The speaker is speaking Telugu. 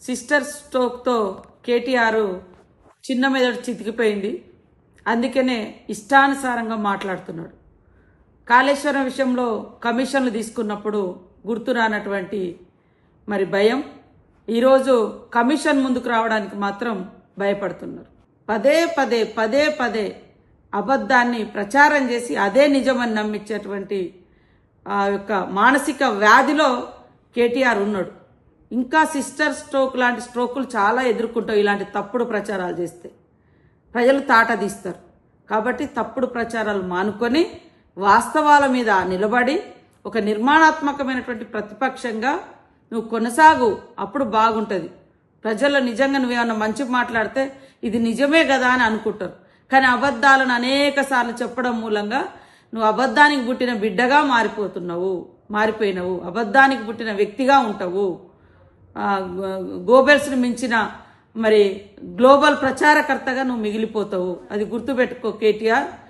సిస్టర్ స్ట్రోక్తో కేటీఆర్ చిన్న మెదడు చితికిపోయింది. అందుకనే ఇష్టానుసారంగా మాట్లాడుతున్నాడు. కాళేశ్వరం విషయంలో కమిషన్లు తీసుకున్నప్పుడు గుర్తురానటువంటి మరి భయం, ఈరోజు కమిషన్ ముందుకు రావడానికి మాత్రం భయపడుతున్నారు. పదే పదే పదే పదే అబద్ధాన్ని ప్రచారం చేసి అదే నిజమని నమ్మించేటువంటి ఆ యొక్క మానసిక వ్యాధిలో కేటీఆర్ ఉన్నాడు. ఇంకా సిస్టర్ స్ట్రోక్ లాంటి స్ట్రోకులు చాలా ఎదుర్కొంటావు ఇలాంటి తప్పుడు ప్రచారాలు చేస్తే. ప్రజలు తాట తీస్తారు. కాబట్టి తప్పుడు ప్రచారాలు మానుకొని వాస్తవాల మీద నిలబడి ఒక నిర్మాణాత్మకమైనటువంటి ప్రతిపక్షంగా నువ్వు కొనసాగు. అప్పుడు బాగుంటుంది. ప్రజలు నిజంగా నువ్వేమన్నా మంచి మాట్లాడితే ఇది నిజమే కదా అని అనుకుంటారు. కానీ అబద్ధాలను అనేక సార్లు చెప్పడం మూలంగా నువ్వు అబద్ధానికి పుట్టిన బిడ్డగా మారిపోయినవు, అబద్ధానికి పుట్టిన వ్యక్తిగా ఉంటావు. గోబెల్స్ని మించిన మరి గ్లోబల్ ప్రచారకర్తగా నువ్వు మిగిలిపోతావు. అది గుర్తుపెట్టుకో కేటీఆర్.